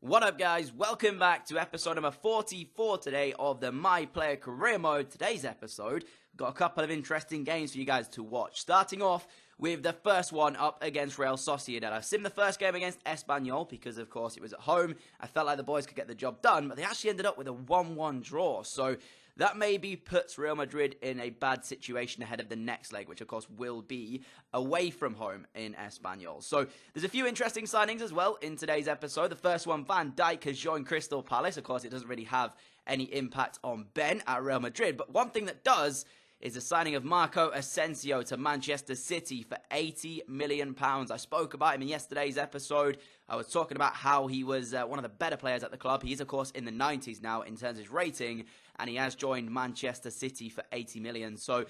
What up, guys? Welcome back to episode number 44 today of the My Player Career Mode. Today's episode, we've got a couple of interesting games for you guys to watch. Starting off with the first one up against Real Sociedad. I've simmed the first game against Espanyol because, of course, it was at home. I felt like the boys could get the job done, but they actually ended up with a 1-1 draw. So that maybe puts Real Madrid in a bad situation ahead of the next leg, which of course will be away from home in Espanyol. So there's a few interesting signings as well in today's episode. The first one, Van Dijk has joined Crystal Palace. Of course, it doesn't really have any impact on Ben at Real Madrid, but one thing that does is the signing of Marco Asensio to Manchester City for £80 million. I spoke about him in yesterday's episode. I was talking about how he was one of the better players at the club. He is, of course, in the 90s now in terms of his rating, and he has joined Manchester City for £80 million. So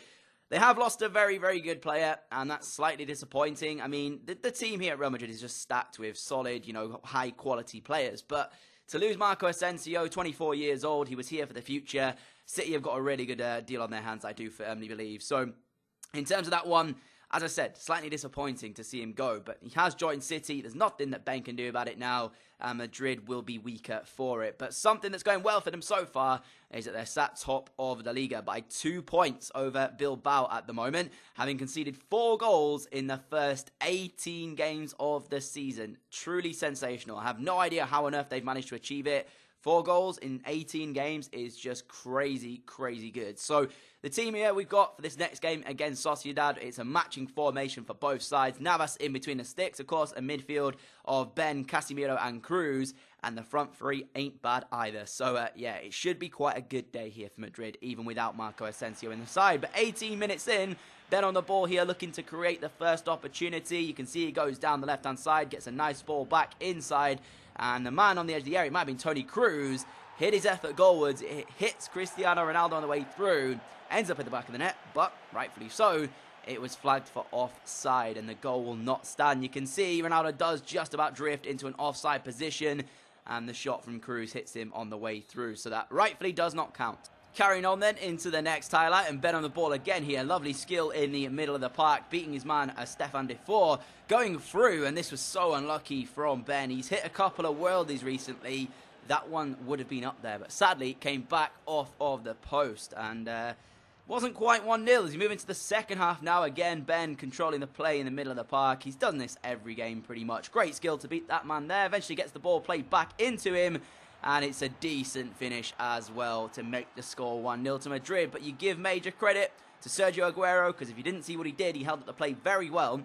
they have lost a very, very good player, and that's slightly disappointing. I mean, the team here at Real Madrid is just stacked with solid, high-quality players. But to lose Marco Asensio, 24 years old, he was here for the future. City have got a really good deal on their hands, I do firmly believe. So, in terms of that one, as I said, slightly disappointing to see him go. But he has joined City. There's nothing that Ben can do about it now. Madrid will be weaker for it. But something that's going well for them so far is that they're sat top of the Liga by 2 points over Bilbao at the moment, having conceded 4 goals in the first 18 games of the season. Truly sensational. I have no idea how on earth they've managed to achieve it. 4 goals in 18 games is just crazy, crazy good. So the team here we've got for this next game against Sociedad, it's a matching formation for both sides. Navas in between the sticks, of course, a midfield of Ben, Casemiro and Cruz, and the front three ain't bad either. So, yeah, it should be quite a good day here for Madrid, even without Marco Asensio in the side. But 18 minutes in, Ben on the ball here looking to create the first opportunity. You can see he goes down the left-hand side, gets a nice ball back inside. And the man on the edge of the area, it might have been Toni Kroos, hit his effort goalwards. It hits Cristiano Ronaldo on the way through, ends up at the back of the net, but rightfully so, it was flagged for offside, and the goal will not stand. You can see Ronaldo does just about drift into an offside position, and the shot from Kroos hits him on the way through, so that rightfully does not count. Carrying on then into the next highlight, and Ben on the ball again here. Lovely skill in the middle of the park, beating his man Stefan Defour, going through, and this was so unlucky from Ben. He's hit a couple of worldies recently. That one would have been up there, but sadly it came back off of the post, and wasn't quite 1-0 as you move into the second half now. Again, Ben controlling the play in the middle of the park. He's done this every game pretty much. Great skill to beat that man there. Eventually gets the ball played back into him. And it's a decent finish as well to make the score 1-0 to Madrid. But you give major credit to Sergio Aguero, because if you didn't see what he did, he held up the play very well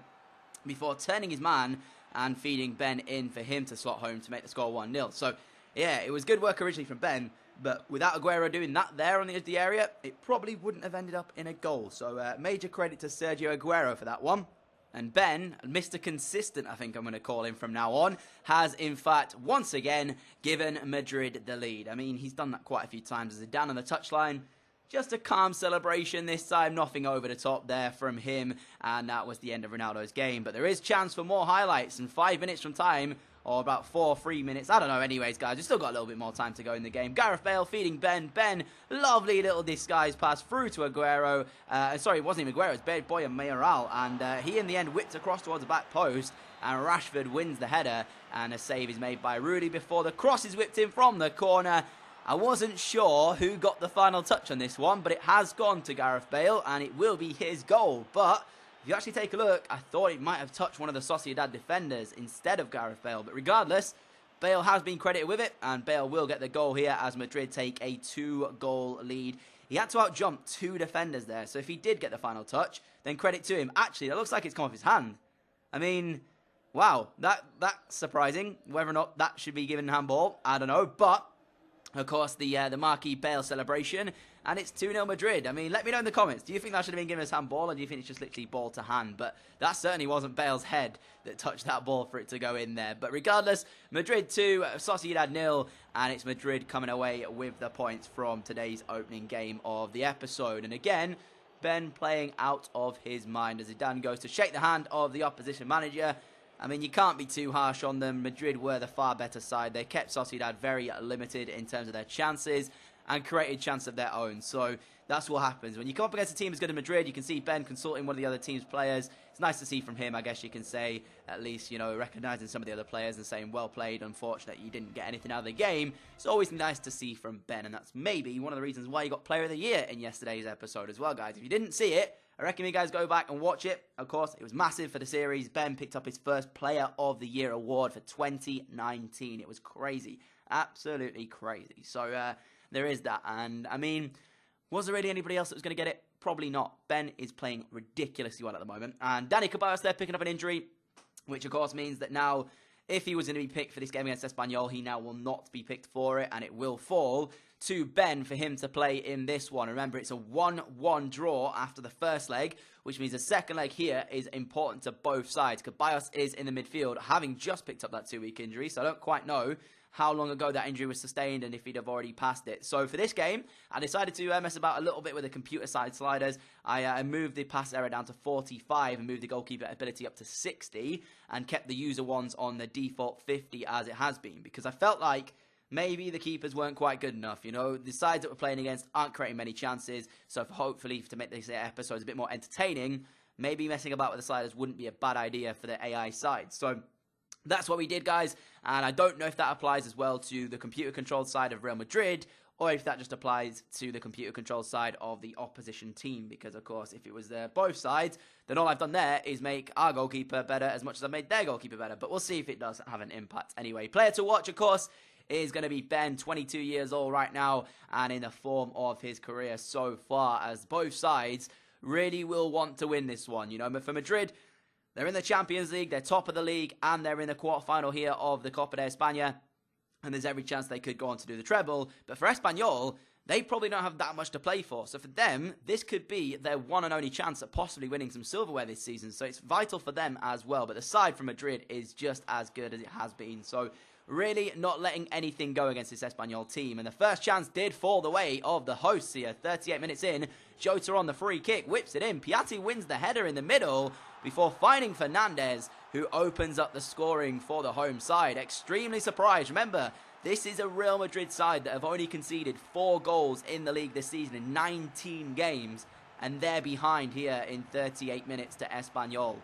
before turning his man and feeding Ben in for him to slot home to make the score 1-0. So, yeah, it was good work originally from Ben. But without Aguero doing that there on the edge of the area, it probably wouldn't have ended up in a goal. So, major credit to Sergio Aguero for that one. And Ben, Mr. Consistent, I think I'm going to call him from now on, has in fact once again given Madrid the lead. I mean, he's done that quite a few times as he's down on the touchline. Just a calm celebration this time, nothing over the top there from him. And that was the end of Ronaldo's game. But there is chance for more highlights, and 5 minutes from time, or about 3 minutes. I don't know. Anyways, guys, we've still got a little bit more time to go in the game. Gareth Bale feeding Ben. Ben, lovely little disguise pass through to Aguero. Sorry, it wasn't even Aguero. It was Boya Mayoral. And he, in the end, whipped across towards the back post. And Rashford wins the header. And a save is made by Rudy before the cross is whipped in from the corner. I wasn't sure who got the final touch on this one, but it has gone to Gareth Bale. And it will be his goal. But if you actually take a look, I thought it might have touched one of the Sociedad defenders instead of Gareth Bale. But regardless, Bale has been credited with it, and Bale will get the goal here as Madrid take a 2-goal lead. He had to out-jump 2 defenders there, so if he did get the final touch, then credit to him. Actually, it looks like it's come off his hand. I mean, wow, that's surprising. Whether or not that should be given handball, I don't know. But, of course, the marquee Bale celebration, and it's 2-0 Madrid. I mean, let me know in the comments. Do you think that should have been given as handball, or do you think it's just literally ball to hand? But that certainly wasn't Bale's head that touched that ball for it to go in there. But regardless, Madrid 2, Sociedad 0, and it's Madrid coming away with the points from today's opening game of the episode. And again, Ben playing out of his mind as Zidane goes to shake the hand of the opposition manager. I mean, you can't be too harsh on them. Madrid were the far better side. They kept Sociedad very limited in terms of their chances. and created chance of their own. So that's what happens. When you come up against a team as good as Madrid, you can see Ben consulting one of the other team's players. It's nice to see from him, I guess you can say, at least, you know, recognising some of the other players and saying, well played, unfortunate you didn't get anything out of the game. It's always nice to see from Ben, and that's maybe one of the reasons why he got Player of the Year in yesterday's episode as well, guys. If you didn't see it, I reckon you guys go back and watch it. Of course, it was massive for the series. Ben picked up his first Player of the Year award for 2019. It was crazy. Absolutely crazy. So, there is that. And, I mean, was there really anybody else that was going to get it? Probably not. Ben is playing ridiculously well at the moment. And Dani Ceballos there picking up an injury, which, of course, means that now, if he was going to be picked for this game against Espanyol, he now will not be picked for it, and it will fall to Ben for him to play in this one. Remember, it's a 1-1 draw after the first leg, which means the second leg here is important to both sides. Ceballos is in the midfield, having just picked up that 2-week injury, so I don't quite know how long ago that injury was sustained and if he'd have already passed it. So for this game, I decided to mess about a little bit with the computer side sliders. I moved the pass error down to 45 and moved the goalkeeper ability up to 60 and kept the user ones on the default 50 as it has been, because I felt like maybe the keepers weren't quite good enough. You know, the sides that we're playing against aren't creating many chances, so hopefully to make these episodes a bit more entertaining, maybe messing about with the sliders wouldn't be a bad idea for the AI side. So that's what we did, guys, and I don't know if that applies as well to the computer-controlled side of Real Madrid, or if that just applies to the computer-controlled side of the opposition team, because, of course, if it was both sides, then all I've done there is make our goalkeeper better as much as I've made their goalkeeper better, but we'll see if it does have an impact. Anyway, player to watch, of course, is going to be Ben, 22 years old right now, and in the form of his career so far, as both sides really will want to win this one. You know, for Madrid, they're in the Champions League, they're top of the league, and they're in the quarterfinal here of the Copa de España, and there's every chance they could go on to do the treble. But for Espanyol, they probably don't have that much to play for. So for them, this could be their one and only chance at possibly winning some silverware this season. So it's vital for them as well. But the side from Madrid is just as good as it has been. So really not letting anything go against this Espanyol team. And the first chance did fall the way of the hosts here. 38 minutes in, Jota on the free kick, whips it in. Piatti wins the header in the middle before finding Fernandez, who opens up the scoring for the home side. Extremely surprised. Remember, this is a Real Madrid side that have only conceded 4 goals in the league this season in 19 games, and they're behind here in 38 minutes to Espanyol.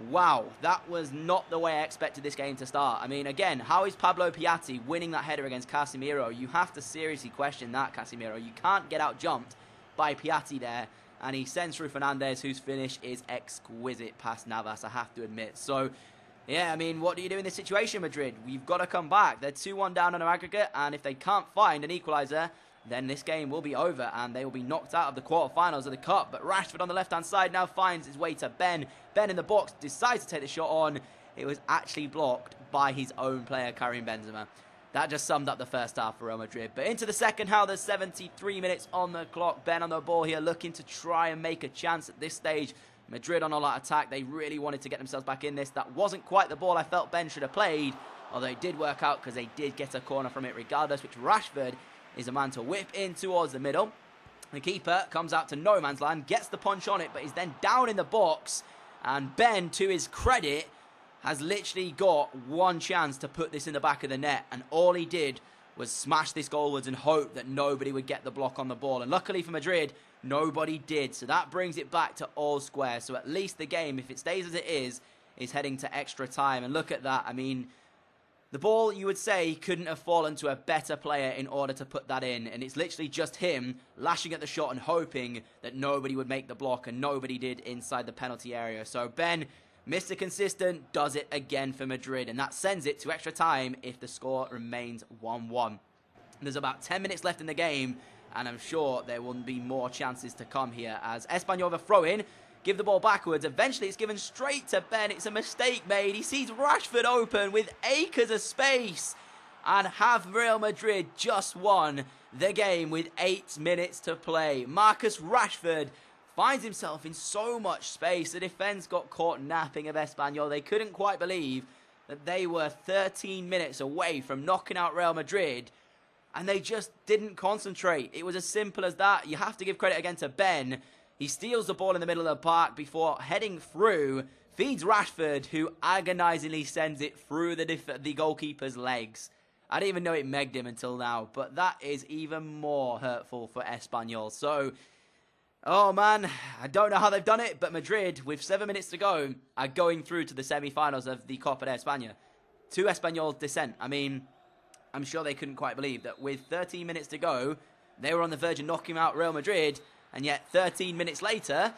Wow, that was not the way I expected this game to start. I mean, again, how is Pablo Piatti winning that header against Casemiro? You have to seriously question that, Casemiro. You can't get out jumped by Piatti there. And he sends through Fernandez, whose finish is exquisite past Navas, I have to admit. So, yeah, I mean, what do you do in this situation, Madrid? We've got to come back. They're 2-1 down on an aggregate, and if they can't find an equaliser, then this game will be over, and they will be knocked out of the quarterfinals of the Cup. But Rashford on the left-hand side now finds his way to Ben. Ben in the box decides to take the shot on. It was actually blocked by his own player, Karim Benzema. That just summed up the first half for Real Madrid. But into the second half, there's 73 minutes on the clock. Ben on the ball here, looking to try and make a chance at this stage. Madrid on all-out attack. They really wanted to get themselves back in this. That wasn't quite the ball I felt Ben should have played, although it did work out because they did get a corner from it regardless, which Rashford is a man to whip in towards the middle. The keeper comes out to no man's land, gets the punch on it, but is then down in the box. And Ben, to his credit, has literally got one chance to put this in the back of the net, and all he did was smash this goalwards and hope that nobody would get the block on the ball. And luckily for Madrid, nobody did. So that brings it back to all square. So at least the game, if it stays as it is heading to extra time. And look at that. I mean, the ball, you would say, couldn't have fallen to a better player in order to put that in. And it's literally just him lashing at the shot and hoping that nobody would make the block, and nobody did inside the penalty area. So Ben, Mr. Consistent, does it again for Madrid, and that sends it to extra time if the score remains 1-1. There's about 10 minutes left in the game, and I'm sure there will be more chances to come here as Espanyol have a throw-in, give the ball backwards. Eventually, it's given straight to Ben. It's a mistake made. He sees Rashford open with acres of space, and have Real Madrid just won the game with 8 minutes to play. Marcus Rashford finds himself in so much space. The defence got caught napping of Espanyol. They couldn't quite believe that they were 13 minutes away from knocking out Real Madrid, and they just didn't concentrate. It was as simple as that. You have to give credit again to Ben. He steals the ball in the middle of the park before heading through, feeds Rashford, who agonisingly sends it through the goalkeeper's legs. I didn't even know it megged him until now, but that is even more hurtful for Espanyol. So, oh man, I don't know how they've done it, but Madrid, with 7 minutes to go, are going through to the semi-finals of the Copa de España. To Espanyol's descent. I mean, I'm sure they couldn't quite believe that with 13 minutes to go, they were on the verge of knocking out Real Madrid, and yet 13 minutes later,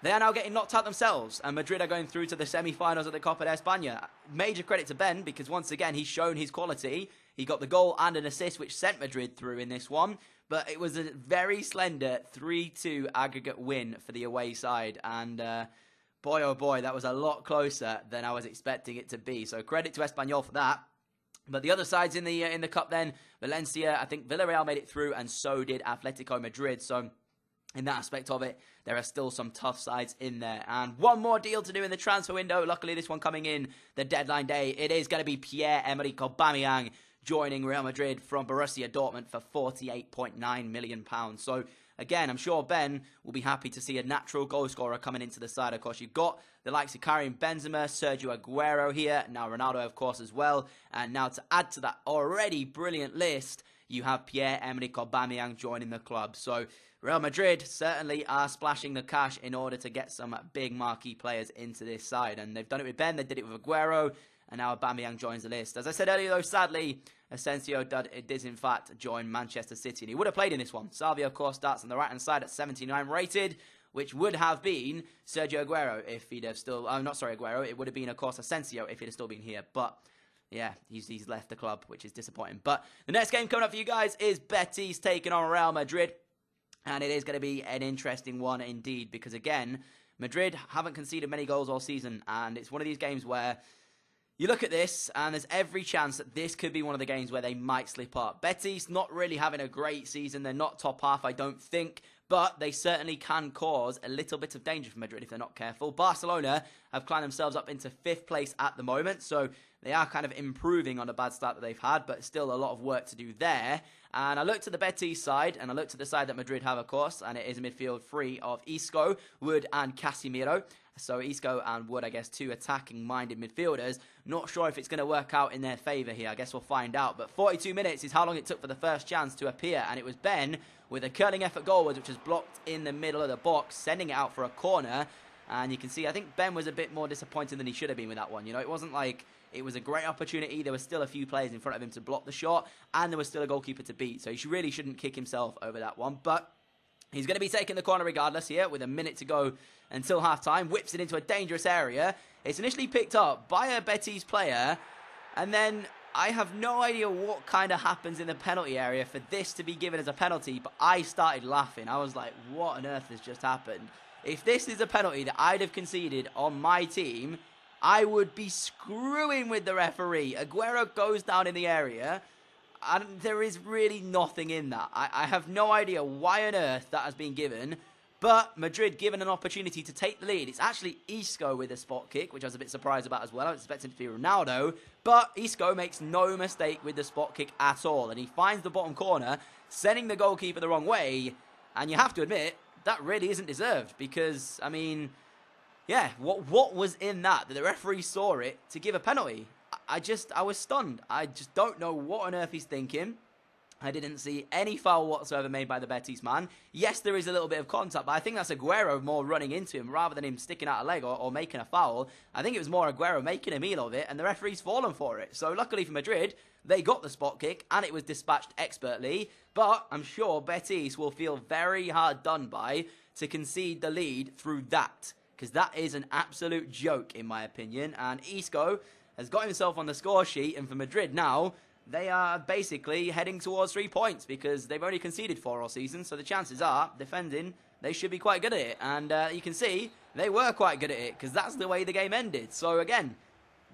they are now getting knocked out themselves, and Madrid are going through to the semi-finals of the Copa de España. Major credit to Ben, because once again, he's shown his quality. He got the goal and an assist, which sent Madrid through in this one. But it was a very slender 3-2 aggregate win for the away side. And boy, oh boy, that was a lot closer than I was expecting it to be. So credit to Espanyol for that. But the other sides in the cup then, Valencia, I think Villarreal made it through, and so did Atletico Madrid. So in that aspect of it, there are still some tough sides in there. And one more deal to do in the transfer window. Luckily, this one coming in the deadline day. It is going to be Pierre-Emerick Aubameyang joining Real Madrid from Borussia Dortmund for £48.9 million. So, again, I'm sure Ben will be happy to see a natural goal scorer coming into the side. Of course, you've got the likes of Karim Benzema, Sergio Aguero here, now Ronaldo, of course, as well. And now to add to that already brilliant list, you have Pierre-Emerick Aubameyang joining the club. So, Real Madrid certainly are splashing the cash in order to get some big marquee players into this side. And they've done it with Ben, they did it with Aguero, and now Aubameyang joins the list. As I said earlier, though, sadly, Asensio did in fact join Manchester City, and he would have played in this one. Salvio, of course, starts on the right-hand side at 79 rated, which would have been Sergio Aguero if he'd have still... not sorry, Aguero. It would have been, of course, Asensio if he'd have still been here. But, yeah, he's left the club, which is disappointing. But the next game coming up for you guys is Betis taking on Real Madrid. And it is going to be an interesting one indeed, because, again, Madrid haven't conceded many goals all season, and it's one of these games where you look at this, and there's every chance that this could be one of the games where they might slip up. Betis not really having a great season. They're not top half, I don't think, but they certainly can cause a little bit of danger for Madrid if they're not careful. Barcelona have climbed themselves up into 5th place at the moment, so they are kind of improving on a bad start that they've had, but still a lot of work to do there. And I looked at the Betis side, and I looked at the side that Madrid have, of course, and it is a midfield free of Isco, Wood, and Casemiro. So Isco and Wood, I guess, two attacking-minded midfielders. Not sure if it's going to work out in their favour here. I guess we'll find out. But 42 minutes is how long it took for the first chance to appear, and it was Ben with a curling effort goalwards, which was blocked in the middle of the box, sending it out for a corner. And you can see, I think Ben was a bit more disappointed than he should have been with that one. You know, it wasn't like it was a great opportunity. There were still a few players in front of him to block the shot, and there was still a goalkeeper to beat. So he really shouldn't kick himself over that one. But he's going to be taking the corner regardless here with a minute to go until half-time. Whips it into a dangerous area. It's initially picked up by a Betis player, and then I have no idea what kind of happens in the penalty area for this to be given as a penalty, but I started laughing. I was like, what on earth has just happened? If this is a penalty that I'd have conceded on my team, I would be screwing with the referee. Aguero goes down in the area, and there is really nothing in that. I have no idea why on earth that has been given, but Madrid given an opportunity to take the lead. It's actually Isco with a spot kick, which I was a bit surprised about as well. I was expecting it to be Ronaldo, but Isco makes no mistake with the spot kick at all, and he finds the bottom corner, sending the goalkeeper the wrong way, and you have to admit, that really isn't deserved, because, I mean, yeah, what was in that the referee saw it to give a penalty? I was stunned. I just don't know what on earth he's thinking. I didn't see any foul whatsoever made by the Betis man. Yes, there is a little bit of contact, but I think that's Aguero more running into him rather than him sticking out a leg or making a foul. I think it was more Aguero making a meal of it, and the referee's fallen for it. So luckily for Madrid, they got the spot kick, and it was dispatched expertly. But I'm sure Betis will feel very hard done by to concede the lead through that, because that is an absolute joke, in my opinion. And Isco has got himself on the score sheet, and for Madrid now, they are basically heading towards 3 points, because they've only conceded 4 all season, so the chances are, defending, they should be quite good at it. And you can see, they were quite good at it, because that's the way the game ended. So again,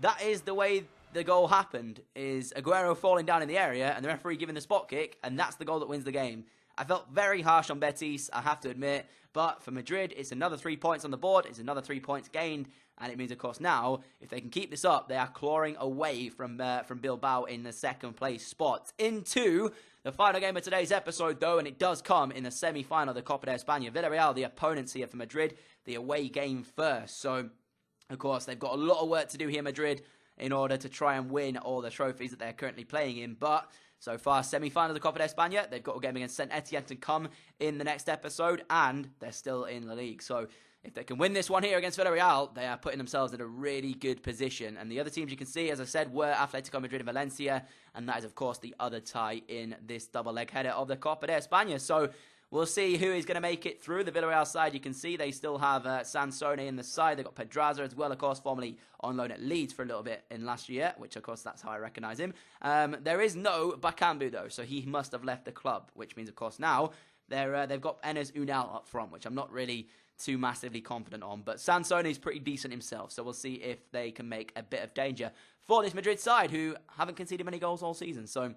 that is the way the goal happened, is Aguero falling down in the area, and the referee giving the spot kick, and that's the goal that wins the game. I felt very harsh on Betis, I have to admit, but for Madrid, it's another 3 points on the board, it's another 3 points gained, and it means, of course, now, if they can keep this up, they are clawing away from Bilbao in the second place spot. Into the final game of today's episode, though, and it does come in the semi-final of the Copa de España. Villarreal, the opponents here for Madrid, the away game first. So, of course, they've got a lot of work to do here, Madrid. in order to try and win all the trophies that they're currently playing in. But so far, semi-final of the Copa de España. They've got a game against St. Etienne to come in the next episode, and they're still in the league. So if they can win this one here against Villarreal, they are putting themselves in a really good position. And the other teams you can see, as I said, were Atletico Madrid and Valencia. And that is, of course, the other tie in this double leg header of the Copa de España. So we'll see who is going to make it through. The Villarreal side, you can see they still have Sansone in the side. They've got Pedraza as well, of course, formerly on loan at Leeds for a little bit in last year, which, of course, that's how I recognise him. There is no Bakambu, though, so he must have left the club, which means, of course, now they've got Enes Unal up front, which I'm not really too massively confident on. But Sansone is pretty decent himself, so we'll see if they can make a bit of danger for this Madrid side, who haven't conceded many goals all season. So,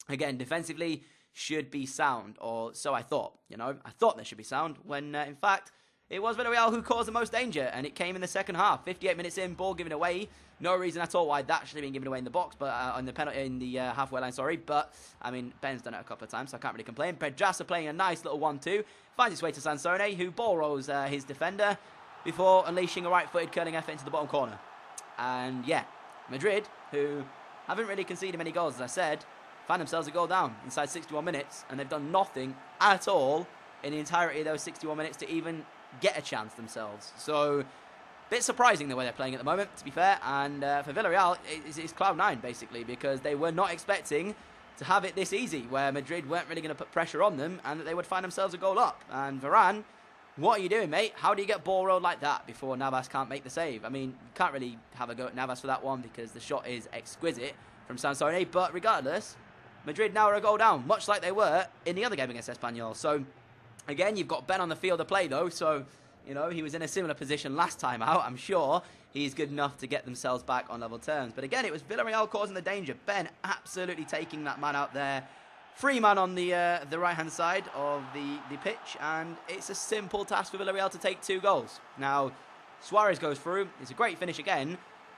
again, defensively should be sound, or so I thought. I thought they should be sound, when, in fact, it was Villarreal who caused the most danger, and it came in the second half. 58 minutes in, ball given away. No reason at all why that should have been given away in the box, but on the penalty in the halfway line, sorry. But, I mean, Ben's done it a couple of times, so I can't really complain. Pedraza playing a nice little 1-2. Finds his way to Sansone, who ball rolls his defender before unleashing a right-footed curling effort into the bottom corner. And, yeah, Madrid, who haven't really conceded many goals, as I said, find themselves a goal down inside 61 minutes, and they've done nothing at all in the entirety of those 61 minutes to even get a chance themselves. So, bit surprising the way they're playing at the moment, to be fair. And for Villarreal, it's cloud nine, basically, because they were not expecting to have it this easy, where Madrid weren't really going to put pressure on them, and that they would find themselves a goal up. And Varane, what are you doing, mate? How do you get ball rolled like that before Navas can't make the save? I mean, you can't really have a go at Navas for that one, because the shot is exquisite from Sansone. But regardless, Madrid now are a goal down, much like they were in the other game against Espanyol. So, again, you've got Ben on the field to play, though. So, he was in a similar position last time out. I'm sure he's good enough to get themselves back on level terms. But again, it was Villarreal causing the danger. Ben absolutely taking that man out there. Free man on the right-hand side of the pitch. And it's a simple task for Villarreal to take 2 goals. Now, Suarez goes through. It's a great finish again.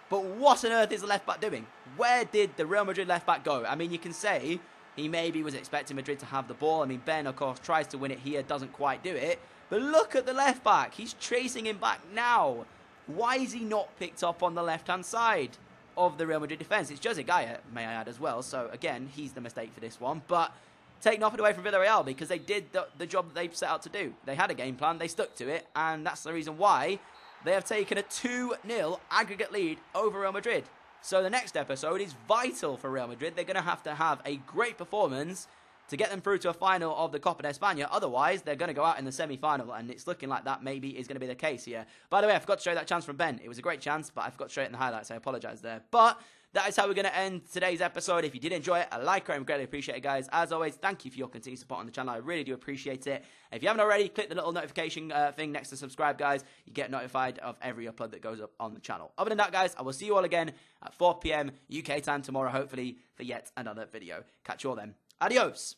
But what on earth is the left-back doing? Where did the Real Madrid left-back go? I mean, you can say he maybe was expecting Madrid to have the ball. I mean, Ben, of course, tries to win it here, doesn't quite do it. But look at the left-back. He's chasing him back now. Why is he not picked up on the left-hand side of the Real Madrid defence? It's Jose Gaya, may I add, as well. So, again, he's the mistake for this one. But take nothing away from Villarreal, because they did the job that they've set out to do. They had a game plan. They stuck to it. And that's the reason why they have taken a 2-0 aggregate lead over Real Madrid. So the next episode is vital for Real Madrid. They're going to have a great performance to get them through to a final of the Copa de España. Otherwise, they're going to go out in the semi-final, and it's looking like that maybe is going to be the case here. By the way, I forgot to show you that chance from Ben. It was a great chance, but I forgot to show it in the highlights. I apologise there. But that is how we're going to end today's episode. If you did enjoy it, a like or I greatly appreciate it, guys. As always, thank you for your continued support on the channel. I really do appreciate it. If you haven't already, click the little notification thing next to subscribe, guys. You get notified of every upload that goes up on the channel. Other than that, guys, I will see you all again at 4 PM UK time tomorrow, hopefully, for yet another video. Catch you all then. Adios.